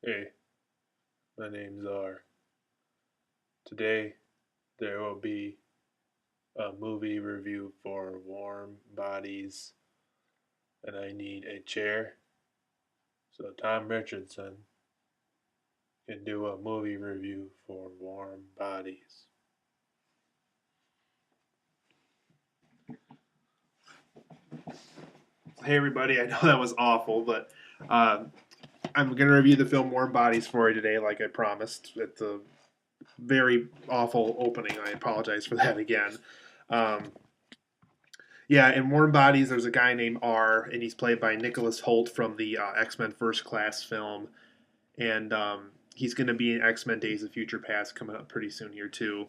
Hey, my name's R. Today there will be a movie review for Warm Bodies, and I need a chair so Tom Richardson can do a movie review for Warm Bodies. Hey everybody, I know that was awful, but I'm going to review the film Warm Bodies for you today, like I promised. It's a very awful opening. I apologize for that again. Um, yeah, in Warm Bodies, there's a guy named R, and he's played by Nicholas Hoult from the X-Men First Class film, and he's going to be in X-Men Days of Future Past coming up pretty soon here too.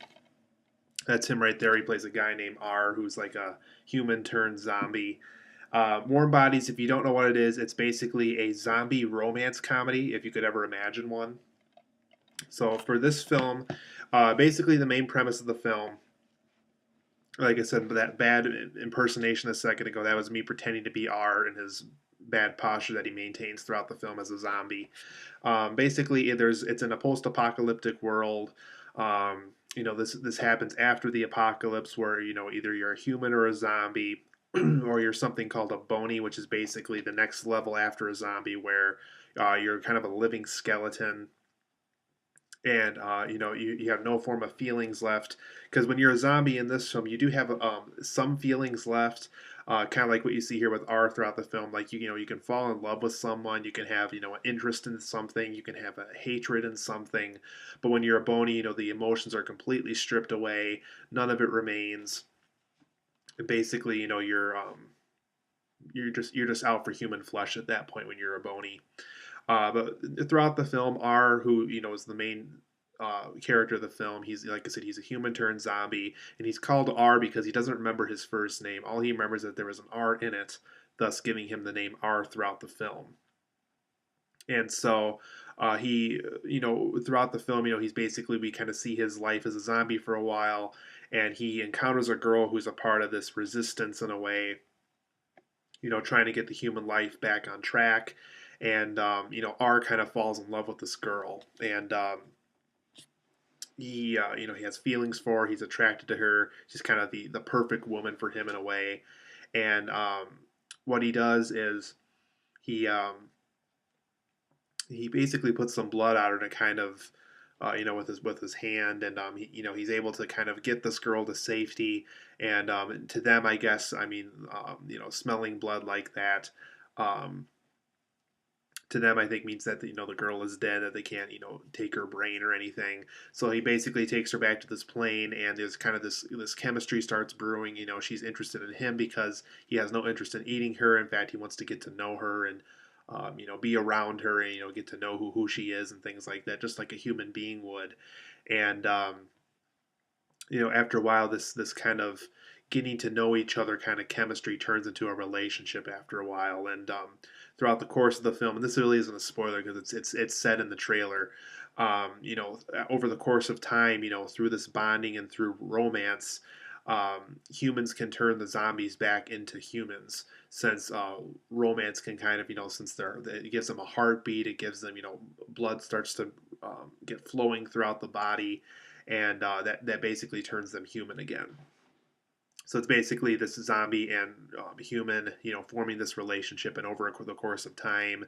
That's him right there. He plays a guy named R, who's like a human turned zombie. Warm Bodies, if you don't know what it is, it's basically a zombie romance comedy, if you could ever imagine one. So for this film, basically the main premise of the film, like I said, that bad impersonation a second ago, that was me pretending to be R in his bad posture that he maintains throughout the film as a zombie. Basically, it's in a post-apocalyptic world. This happens after the apocalypse, where either you're a human or a zombie, or you're something called a bony, which is basically the next level after a zombie, where you're kind of a living skeleton, and you have no form of feelings left, because when you're a zombie in this film you do have some feelings left, kind of like what you see here with R throughout the film. Like you can fall in love with someone, you can have an interest in something, you can have a hatred in something, but when you're a bony, the emotions are completely stripped away, none of it remains. And basically, you're just out for human flesh at that point when you're a bony. But throughout the film, R, who is the main character of the film, he's, like I said, he's a human turned zombie, and he's called R because he doesn't remember his first name. All he remembers is that there was an R in it, thus giving him the name R throughout the film. And so throughout the film, he's basically, we kind of see his life as a zombie for a while, and he encounters a girl who's a part of this resistance in a way, trying to get the human life back on track. And R kind of falls in love with this girl, and he has feelings for her. He's attracted to her. She's kind of the perfect woman for him in a way. And what he does is he he basically puts some blood out her to kind of with his hand, and he's able to kind of get this girl to safety. And to them, I guess, I mean, smelling blood like that, um, to them, I think, means that the girl is dead, that they can't take her brain or anything. So he basically takes her back to this plane, and there's kind of this chemistry starts brewing. She's interested in him because he has no interest in eating her. In fact, he wants to get to know her and be around her, and get to know who she is and things like that, just like a human being would. And after a while, this kind of getting to know each other kind of chemistry turns into a relationship after a while. And throughout the course of the film, and this really isn't a spoiler because it's said in the trailer, over the course of time, through this bonding and through romance, humans can turn the zombies back into humans, since romance can kind of, since it gives them a heartbeat, it gives them, blood starts to get flowing throughout the body, and that basically turns them human again. So it's basically this zombie and human, forming this relationship, and over the course of time,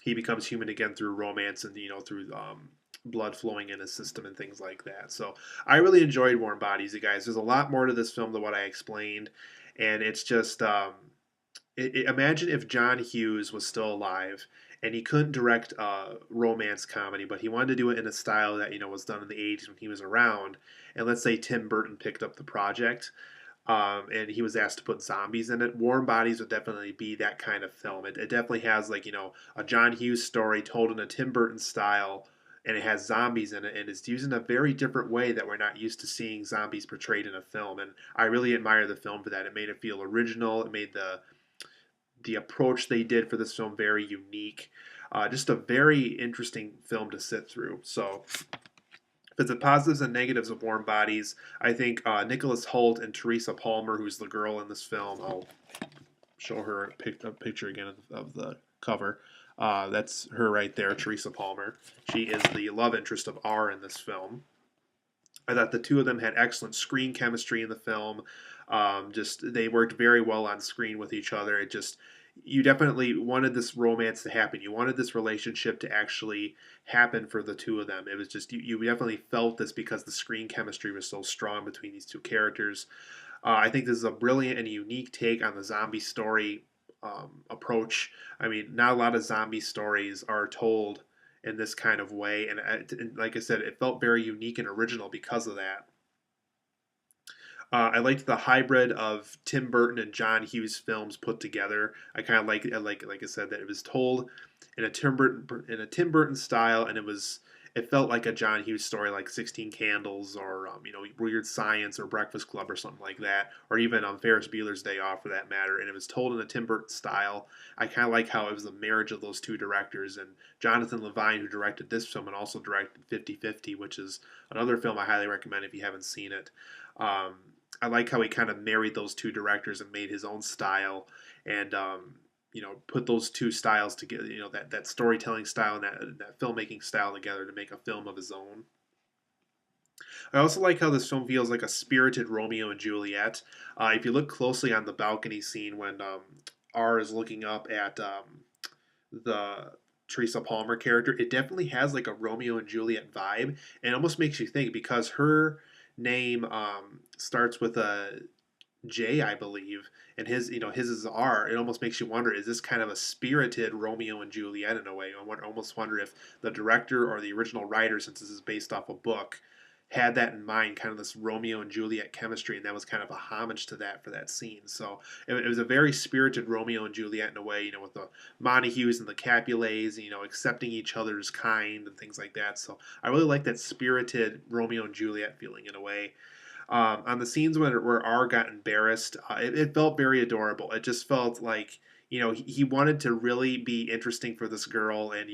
he becomes human again through romance, and through blood flowing in his system and things like that. So I really enjoyed Warm Bodies, you guys. There's a lot more to this film than what I explained, and it's just imagine if John Hughes was still alive and he couldn't direct a romance comedy, but he wanted to do it in a style that was done in the '80s when he was around. And let's say Tim Burton picked up the project, and he was asked to put zombies in it. Warm Bodies would definitely be that kind of film. It definitely has, like, a John Hughes story told in a Tim Burton style, and it has zombies in it, and it's used in a very different way that we're not used to seeing zombies portrayed in a film. And I really admire the film for that. It made it feel original. It made the approach they did for this film very unique. Just a very interesting film to sit through. So but the positives and negatives of Warm Bodies, I think Nicholas Hoult and Teresa Palmer, who's the girl in this film, I'll show her a picture again of the cover. That's her right there, Teresa Palmer. She is the love interest of R in this film. I thought the two of them had excellent screen chemistry in the film. Just they worked very well on screen with each other. It just you definitely wanted this romance to happen. You wanted this relationship to actually happen for the two of them. It was just you definitely felt this because the screen chemistry was so strong between these two characters. I think this is a brilliant and unique take on the zombie story approach. I mean, not a lot of zombie stories are told in this kind of way, and like I said, it felt very unique and original because of that. I liked the hybrid of Tim Burton and John Hughes films put together. I kind of like I said, that it was told in a Tim Burton style, and it felt like a John Hughes story, like 16 Candles or Weird Science or Breakfast Club or something like that, or even Ferris Bueller's Day Off for that matter. And it was told in a Tim Burton style. I kind of like how it was the marriage of those two directors, and Jonathan Levine, who directed this film and also directed 50/50, which is another film I highly recommend if you haven't seen it. Um, I like how he kind of married those two directors and made his own style, and put those two styles together. That storytelling style and that filmmaking style together to make a film of his own. I also like how this film feels like a spirited Romeo and Juliet. If you look closely on the balcony scene when R is looking up at the Teresa Palmer character, it definitely has like a Romeo and Juliet vibe, and it almost makes you think because her name starts with a J, I believe, and his is R. It almost makes you wonder: is this kind of a spirited Romeo and Juliet in a way? Almost wonder if the director or the original writer, since this is based off a book, had that in mind, kind of this Romeo and Juliet chemistry, and that was kind of a homage to that for that scene. So it was a very spirited Romeo and Juliet in a way, with the Montagues and the Capulets, accepting each other's kind and things like that. So I really like that spirited Romeo and Juliet feeling in a way. On the scenes where R got embarrassed, it felt very adorable. It just felt like he wanted to really be interesting for this girl, and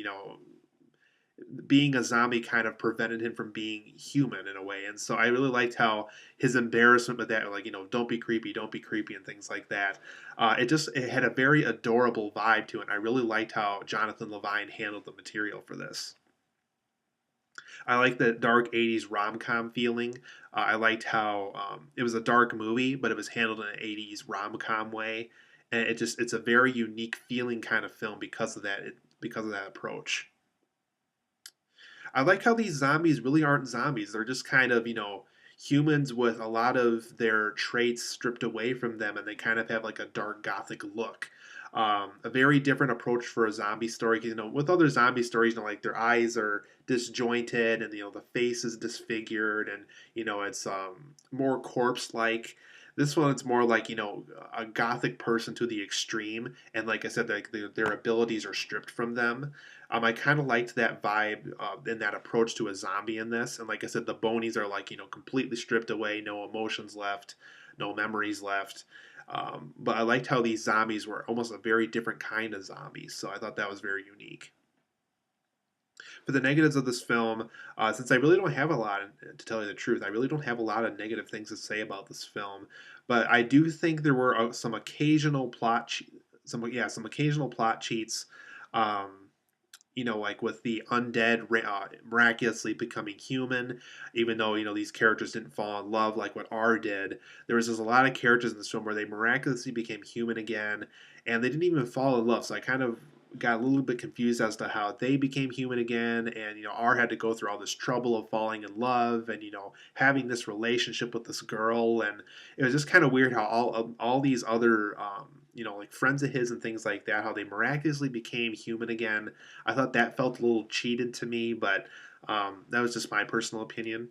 being a zombie kind of prevented him from being human in a way. And so I really liked how his embarrassment with that, like don't be creepy, and things like that. It had a very adorable vibe to it. And I really liked how Jonathan Levine handled the material for this. I like the dark 80s rom com feeling. I liked how it was a dark movie, but it was handled in an 80s rom com way. And it's a very unique feeling kind of film because of that approach. I like how these zombies really aren't zombies. They're just kind of, humans with a lot of their traits stripped away from them, and they kind of have like a dark gothic look. A very different approach for a zombie story. With other zombie stories, like their eyes are disjointed, and the face is disfigured, and it's more corpse-like. This one, it's more like a gothic person to the extreme, and like I said, like their abilities are stripped from them. I kind of liked that vibe and that approach to a zombie in this. And like I said, the bonies are like, completely stripped away, no emotions left, no memories left. But I liked how these zombies were almost a very different kind of zombies. So I thought that was very unique. For the negatives of this film, since I really don't have a lot, to tell you the truth, I really don't have a lot of negative things to say about this film. But I do think there were some occasional some occasional plot cheats. Um, like with the undead miraculously becoming human, even though, these characters didn't fall in love like what R did. There was just a lot of characters in this film where they miraculously became human again, and they didn't even fall in love. So I kind of got a little bit confused as to how they became human again, and, R had to go through all this trouble of falling in love and, having this relationship with this girl, and it was just kind of weird how all these other, like friends of his and things like that, how they miraculously became human again. I thought that felt a little cheated to me, but that was just my personal opinion.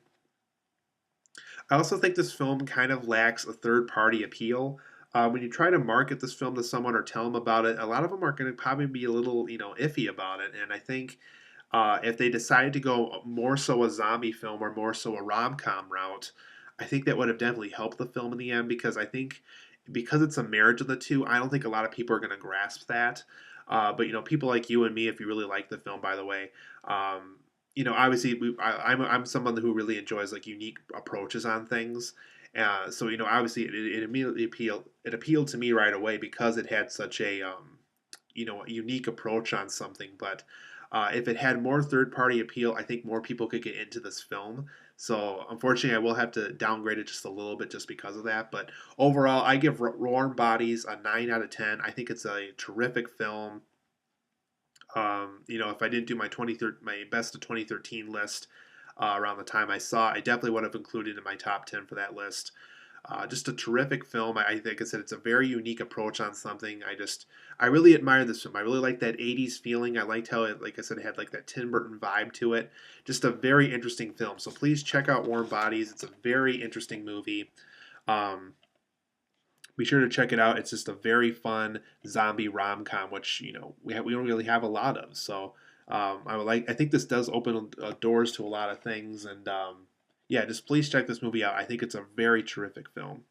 I also think this film kind of lacks a third party appeal. When you try to market this film to someone or tell them about it, a lot of them are going to probably be a little, iffy about it. And I think if they decided to go more so a zombie film or more so a rom com route, I think that would have definitely helped the film in the end because I think because it's a marriage of the two, I don't think a lot of people are going to grasp that. But people like you and me, if you really like the film, by the way, um, obviously I'm someone who really enjoys like unique approaches on things. So obviously it immediately appealed to me right away because it had such a a unique approach on something. But if it had more third party appeal, I think more people could get into this film. So unfortunately, I will have to downgrade it just a little bit just because of that. But overall, I give Warm Bodies a 9 out of 10. I think it's a terrific film. If I didn't do my best of 2013 list around the time I saw, I definitely would have included in my top 10 for that list. Just a terrific film. I think I said it's a very unique approach on something. I really admire this film. I really like that 80s feeling. I liked how it, like I said, it had like that Tim Burton vibe to it. Just a very interesting film. So please check out Warm Bodies. It's a very interesting movie. Um, be sure to check it out. It's just a very fun zombie rom com, which we don't really have a lot of. So I think this does open doors to a lot of things, and yeah, just please check this movie out. I think it's a very terrific film.